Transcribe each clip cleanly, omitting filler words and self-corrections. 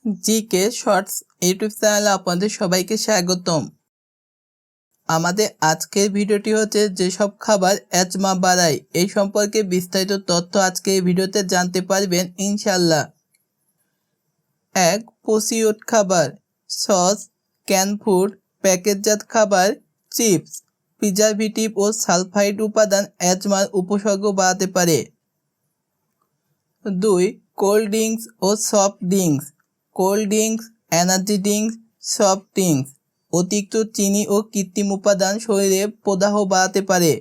GK shorts YouTube চ্যানেলে আপনাদের সবাইকে স্বাগতম। আমাদের আজকের ভিডিওটি হচ্ছে যেসব খাবার অ্যাজমা বাড়ায় এই সম্পর্কে বিস্তারিত তথ্য আজকে এই ভিডিওতে জানতে পারবেন ইনশাল্লাহ। 1. প্রসিউড খাবার, সস, ক্যান ফুড, প্যাকেটজাত খাবার, চিপস, প্রিজারভেটিভ ও সালফাইড উপাদান অ্যাজমার উপসর্গ বাড়াতে পারে। 2. কোল্ড ড্রিঙ্কস ও soft drinks, cold drinks, energy drinks, soft drinks অতিরিক্ত চিনি ও কৃত্রিম উপাদান শরীরে প্রদাহ বাড়াতে পারে।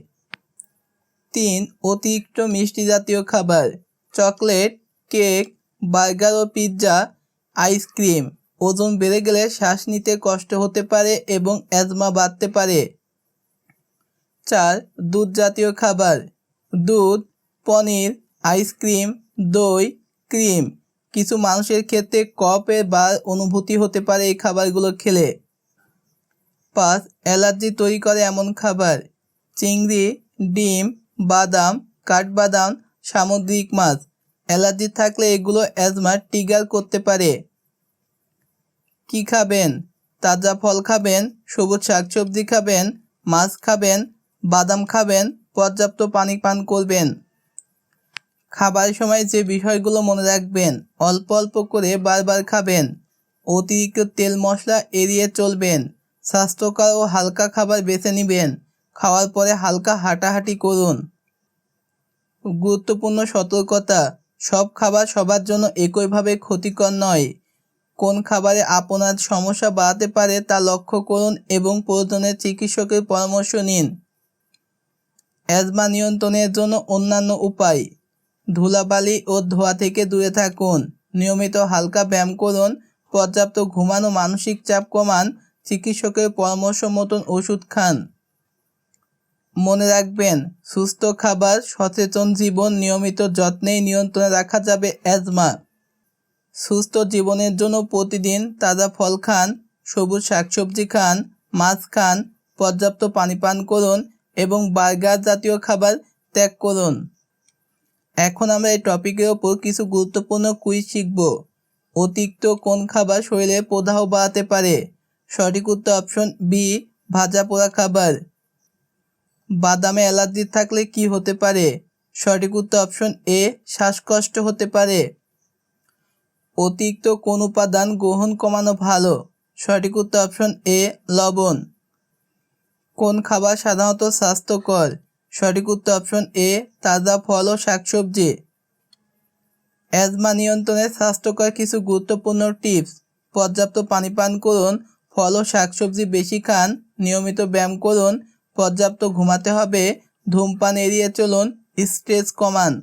3. অতিরিক্ত মিষ্টি জাতীয় খাবার, চকলেট, কেক, বার্গার ও পিৎজা, আইসক্রিম ওজন বেড়ে গেলে শ্বাস নিতে কষ্ট হতে পারে এবং অ্যাজমা বাড়তে পারে। 4. দুধ জাতীয় খাবার, দুধ, পনির, আইসক্রিম, দই, ক্রিম কিছু মানুষের ক্ষেত্রে কফের বার অনুভূতি হতে পারে এই খাবারগুলো খেলে। 5. অ্যালার্জি তৈরি করে এমন খাবার, চিংড়ি, ডিম, বাদাম, কাঠবাদাম, সামুদ্রিক মাছ অ্যালার্জি থাকলে এগুলো অ্যাজমা ট্রিগার করতে পারে। কি খাবেন? তাজা ফল খাবেন, সবুজ শাকসবজি খাবেন, মাছ খাবেন, বাদাম খাবেন, পর্যাপ্ত পানি পান করবেন। খাবারের সময় যে বিষয়গুলো মনে রাখবেন, অল্প অল্প করে বারবার খাবেন, অতিরিক্ত তেল মশলা এড়িয়ে চলবেন, স্বাস্থ্যকর ও হালকা খাবার বেছে নেবেন, খাওয়ার পরে হালকা হাঁটাহাঁটি করুন। গুরুত্বপূর্ণ সতর্কতা, সব খাবার সবার জন্য একইভাবে ক্ষতিকর নয়। কোন খাবারে আপনার সমস্যা বাড়াতে পারে তা লক্ষ্য করুন এবং প্রয়োজনে চিকিৎসকের পরামর্শ নিন। অ্যাজমা নিয়ন্ত্রণের জন্য অন্যান্য উপায়, ধুলাবালি ও ধোঁয়া থেকে দূরে থাকুন, নিয়মিত হালকা ব্যায়াম করুন, পর্যাপ্ত ঘুমানো, মানসিক চাপ কমান, চিকিৎসকের পরামর্শ মতন ওষুধ খান। মনে রাখবেন, সুস্থ খাবার, সচেতন জীবন, নিয়মিত যত্নেই নিয়ন্ত্রণে রাখা যাবে অ্যাজমা। সুস্থ জীবনের জন্য প্রতিদিন তাজা ফল খান, সবুজ শাকসবজি খান, মাছ খান, পর্যাপ্ত পানি পান করুন এবং বার্গার জাতীয় খাবার ত্যাগ করুন। এখন আমরা এই টপিকের ওপর কিছু গুরুত্বপূর্ণ কুইজ শিখব। অতিরিক্ত কোন খাবার শরীরে প্রদাহ বাড়াতে পারে? সঠিক উত্তর অপশন বি, ভাজা পোড়া খাবার। বাদামে অ্যালার্জি থাকলে কি হতে পারে? সঠিক উত্তর অপশন এ, শ্বাসকষ্ট হতে পারে। অতিরিক্ত কোন উপাদান গ্রহণ কমানো ভালো? সঠিক উত্তর অপশন এ, লবণ। কোন খাবার সাধারণত স্বাস্থ্যকর? সঠিক উত্তর অপশন এ, তাজা ফল ও শাকসবজি। অ্যাজমা নিয়ন্ত্রণে স্বাস্থ্যকর কিছু গুরুত্বপূর্ণ টিপস, পর্যাপ্ত পানি পান করুন, ফল ও শাকসবজি বেশি খান, নিয়মিত ব্যায়াম করুন, পর্যাপ্ত ঘুমাতে হবে, ধূমপান এড়িয়ে চলুন, স্ট্রেস কমান।